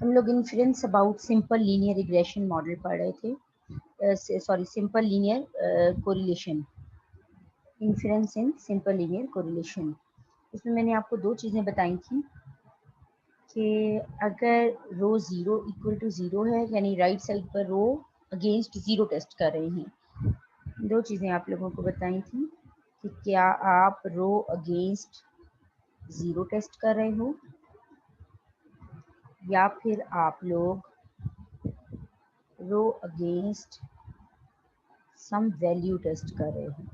हम लोग inference about simple linear regression model पढ़ रहे थे, sorry simple linear correlation, inference in simple linear correlation. इसमें मैंने आपको दो चीज़ें बताई थी कि अगर row zero equal to zero है, यानी राइट साइड पर रो अगेंस्ट ज़ीरो टेस्ट कर रहे हैं। दो चीज़ें आप लोगों को बताई थी कि क्या आप रो अगेंस्ट ज़ीरो टेस्ट कर रहे हो या फिर आप लोग रो अगेंस्ट सम वैल्यू टेस्ट कर रहे हो।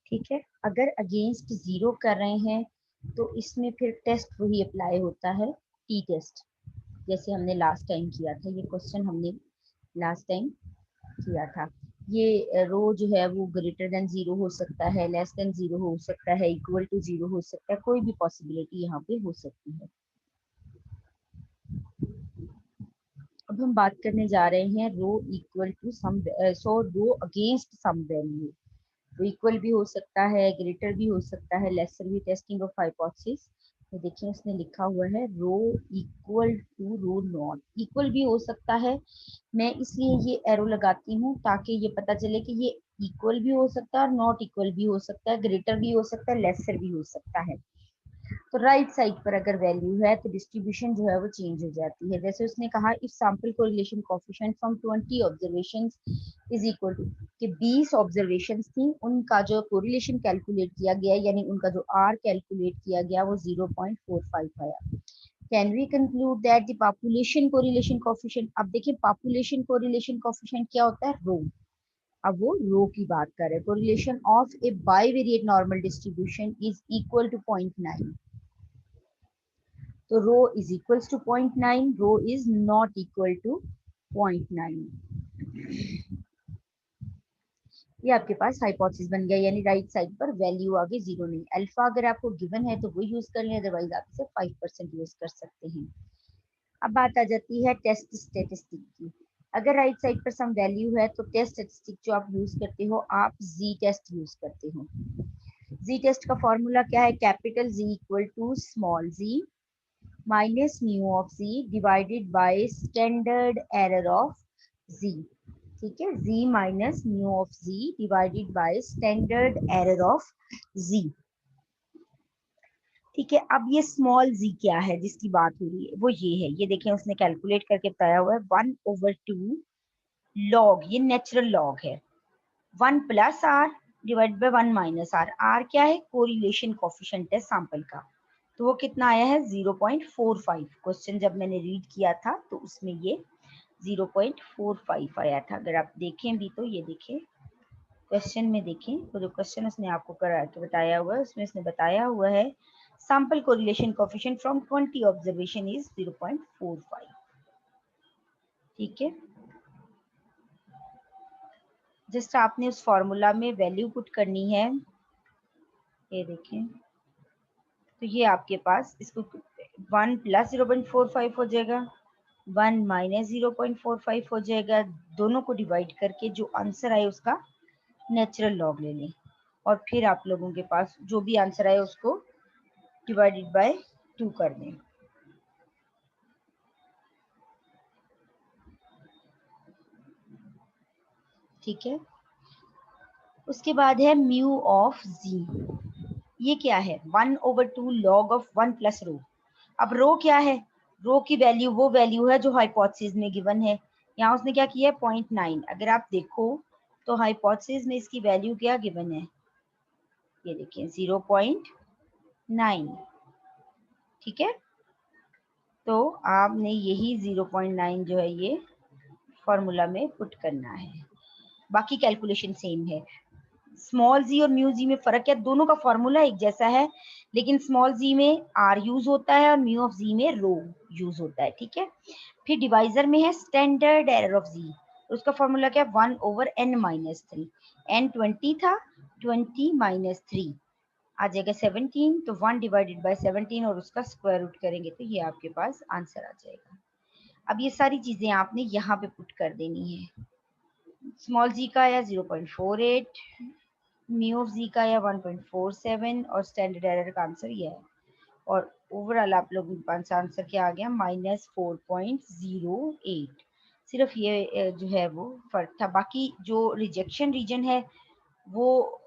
ठीक है, अगर अगेंस्ट ज़ीरो कर रहे हैं तो इसमें फिर टेस्ट वही अप्लाई होता है, टी टेस्ट, जैसे हमने लास्ट टाइम किया था। ये क्वेश्चन हमने लास्ट टाइम किया था। ये रो जो है वो ग्रेटर देन ज़ीरो हो सकता है, लेस देन ज़ीरो हो सकता है, इक्वल टू ज़ीरो हो सकता है, कोई भी पॉसिबिलिटी यहाँ पे हो सकती है। अब हम बात करने जा रहे हैं rho equal to some, rho against some value. तो इक्वल भी हो सकता है, ग्रेटर भी हो सकता है, लेसर भी। टेस्टिंग ऑफ हाइपोथेसिस, तो देखिए उसने लिखा हुआ है rho equal to rho not equal भी हो सकता है। मैं इसलिए ये एरो लगाती हूँ ताकि ये पता चले कि ये इक्वल भी हो सकता है और नॉट इक्वल भी हो सकता है, ग्रेटर भी हो सकता है, लेसर भी हो सकता है। तो राइट साइड पर अगर वैल्यू है तो डिस्ट्रीब्यूशन जो है वो चेंज हो जाती है। जैसे उसने कहा if sample correlation coefficient from 20 observations is equal to, कि 20 ऑब्जर्वेशंस थी, उनका जो कोरिलेशन कैलकुलेट किया गया, यानी उनका जो आर कैलकुलेट किया गया वो 0.45 आया। Can we conclude that the population correlation coefficient, अब देखिए पॉपुलेशन कोरिलेशन कोएफिशिएंट क्या होता है, रो। अब वो रो की बात कर रहे हैं। Correlation of a bivariate normal distribution is equal to 0.9। तो rho is equals to 0.9, rho is not equal to 0.9। ये आपके पास हाइपोथेसिस बन गया, यानी राइट साइड पर वैल्यू आगे जीरो नहीं। अल्फा अगर आपको गिवन है तो वो यूज कर लें, अदरवाइज आप इसे 5% यूज कर सकते हैं। अब बात आ जाती है टेस्ट स्टेटिस्टिक की। अगर राइट साइड पर सम वैल्यू है तो टेस्ट स्टेटिस्टिक जो आप यूज करते हो, आप जी टेस्ट यूज करते हो। जी टेस्ट का फॉर्मूला क्या है, capital G equal to small g minus mu of z divided by standard error of z। ठीक है, z minus mu of z divided by standard error of z। ठीक है, अब ये स्मॉल z क्या है जिसकी बात हो रही है, वो ये है, ये देखें उसने कैलकुलेट करके बताया हुआ है 1/2 लॉग, ये नेचुरल लॉग है, 1 plus r divide by 1 minus r. R क्या है, कोरिलेशन कोफिशिएंट है सैंपल का। तो वो कितना आया है 0.45। क्वेश्चन जब मैंने रीड किया था तो उसमें ये 0.45 आया था। अगर आप देखें भी तो ये देखें क्वेश्चन में, देखें तो जो क्वेश्चन उसने आपको करा के बताया हुआ है उसमें उसने बताया हुआ है sample correlation coefficient from 20 observation is 0.45। ठीक है, जस्ट आपने उस फॉर्मूला में वैल्यू पुट करनी है। ये देखें, तो ये आपके पास इसको 1 प्लस 0.45 हो जाएगा, 1 माइनस 0.45 हो जाएगा। दोनों को डिवाइड करके जो आंसर आए उसका नेचुरल लॉग ले लें और फिर आप लोगों के पास जो भी आंसर आए उसको डिवाइडेड बाय 2 कर दें। ठीक है, उसके बाद है म्यू ऑफ जी। ये क्या है, 1/2 लॉग ऑफ 1 प्लस रो। अब रो क्या है, रो की वैल्यू वो वैल्यू है जो हाइपोथेसिस में गिवन है। यहाँ उसने क्या किया है 0.9। अगर आप देखो तो हाइपोथेसिस में इसकी वैल्यू क्या गिवन है, ये देखिए 0.9। ठीक है, तो आपने यही 0.9 जो है ये फॉर्मूला में पुट करना है, बाकी कैलकुलेशन सेम है। स्मॉल जी और म्यू जी में फर्क है, दोनों का फॉर्मूला एक जैसा है, लेकिन स्मॉल जी में आर यूज होता है और म्यू ऑफ जी में रो यूज होता है। ठीक है, फिर डिवाइजर में है स्टैंडर्ड एरर ऑफ जी, उसका फॉर्मूला क्या है 1/n-3। n 20 था, 20 माइनस 3 आ जाएगा 17, तो 1 डिवाइडेड बाय 17 और उसका स्क्वायर रूट करेंगे तो ये आपके पास आंसर आ जाएगा। अब ये सारी चीजें आपने यहाँ पे पुट कर देनी है। स्मॉल जी का आया 0.48, म्यू ऑफ जी का आया 1.47 और स्टैंडर्ड एरर का आंसर ये है। और ओवरऑल आप लोगों के पास आंसर क्या आ गया, -4.08। सिर्फ ये जो है वो फर्क था, बाकी जो रिजेक्शन रीजन है वो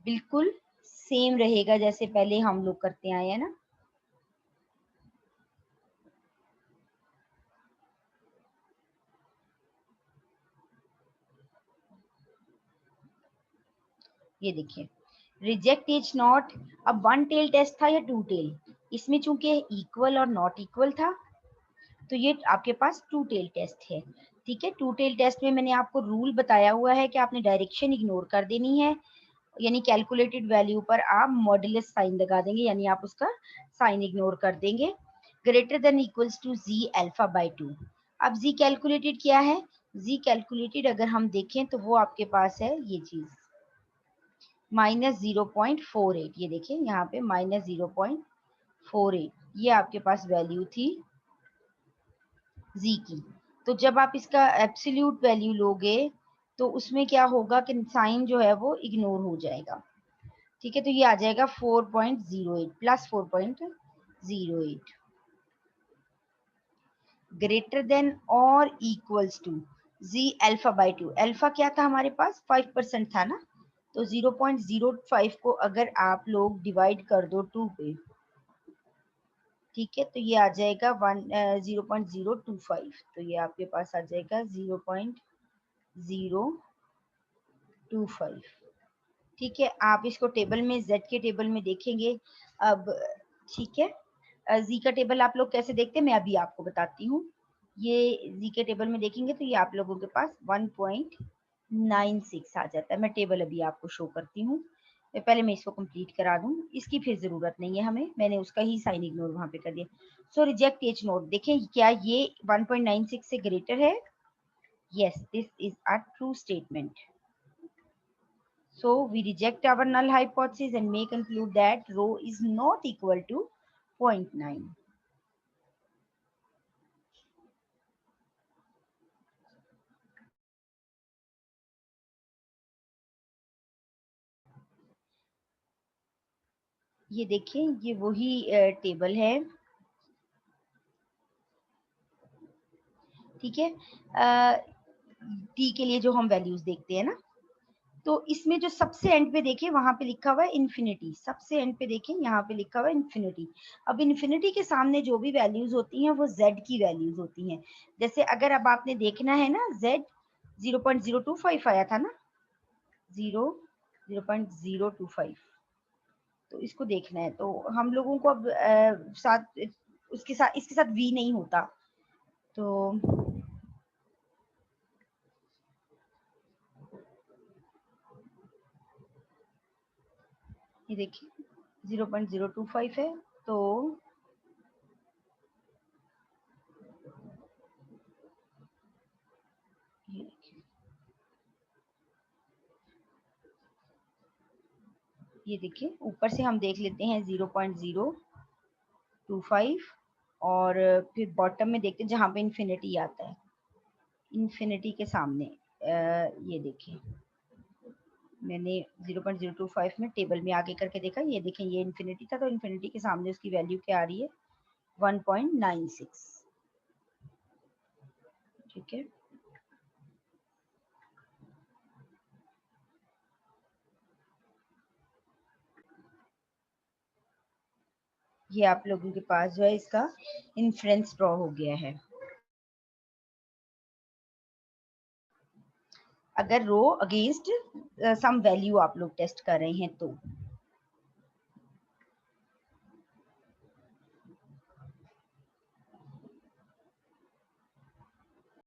बिल्कुल सेम रहेगा जैसे पहले हम लोग करते आए हैं ना। ये देखिए, रिजेक्ट इज नॉट, अब वन टेल टेस्ट था या टू टेल, इसमें चूंकि इक्वल और नॉट इक्वल था तो ये आपके पास टू टेल टेस्ट है। ठीक है, टू टेल टेस्ट में मैंने आपको रूल बताया हुआ है कि आपने डायरेक्शन इग्नोर कर देनी है, यानी कैलकुलेटेड वैल्यू पर आप मॉडुलस साइन लगा देंगे, यानी आप उसका साइन इग्नोर कर देंगे। Greater than equals to g alpha by 2। अब जी कैलकुलेटेड क्या है, जी कैलकुलेटेड अगर हम देखें तो वो आपके पास है ये चीज -0.48। ये देखिए यहाँ पे -0.48, ये आपके पास वैल्यू थी जी की। तो जब आप इसका एब्सोल्यूट वैल्यू लोगे तो उसमें क्या होगा कि साइन जो है वो इग्नोर हो जाएगा। ठीक है, तो ये आ जाएगा 4.08 प्लस 4.08 ग्रेटर देन और equals to g alpha by 2। Alpha क्या था हमारे पास 5% था ना, तो 0.05 को अगर आप लोग डिवाइड कर दो 2 पे, ठीक है, तो ये आ जाएगा 0.025। तो ये आपके पास आ जाएगा 0.025। ठीक है, आप इसको टेबल में z के टेबल में देखेंगे। अब ठीक है, जी का टेबल आप लोग कैसे देखते हैं मैं अभी आपको बताती हूँ। ये जी के टेबल में देखेंगे तो ये आप लोगों के पास 1.96 आ जाता है। मैं टेबल अभी आपको शो करती हूँ, पहले मैं इसको कंप्लीट करा दूं, इसकी फिर जरूरत नहीं है हमें, मैंने उसका ही साइन इग्नोर वहां पे कर दिया। सो रिजेक्ट एच नोट, देखें क्या ये 1.96 से ग्रेटर है? Yes, this is a true statement. So we reject our null hypothesis and may conclude that rho is not equal to 0.9. ये देखिए, ये वही टेबल है। ठीक है, टी के लिए जो हम वैल्यूज देखते हैं ना, तो इसमें जो सबसे एंड पे देखें वहां पे लिखा हुआ है इन्फिनिटी, सबसे एंड पे देखें यहाँ पे लिखा हुआ है इन्फिनिटी। अब इन्फिनिटी के सामने जो भी वैल्यूज होती हैं वो z की वैल्यूज होती हैं। जैसे अगर अब आपने देखना है ना, z 0.025 आया था ना, 0.025, तो इसको देखना है तो हम लोगों को अब साथ उसके साथ इसके साथ v नहीं होता, तो ये देखिए 0.025 है, तो ये देखिए ऊपर से हम देख लेते हैं 0.025, और फिर बॉटम में देखते हैं जहाँ पे इन्फिनिटी आता है, इन्फिनिटी के सामने ये देखिए मैंने 0.025 में टेबल में आगे करके देखा, ये देखें ये इन्फिनिटी था, तो इन्फिनिटी के सामने उसकी वैल्यू क्या आ रही है 1.96। ठीक है, ये आप लोगों के पास जो है इसका इन्फ्रेंस ड्रॉ हो गया है। अगर रो अगेंस्ट सम वैल्यू आप लोग टेस्ट कर रहे हैं तो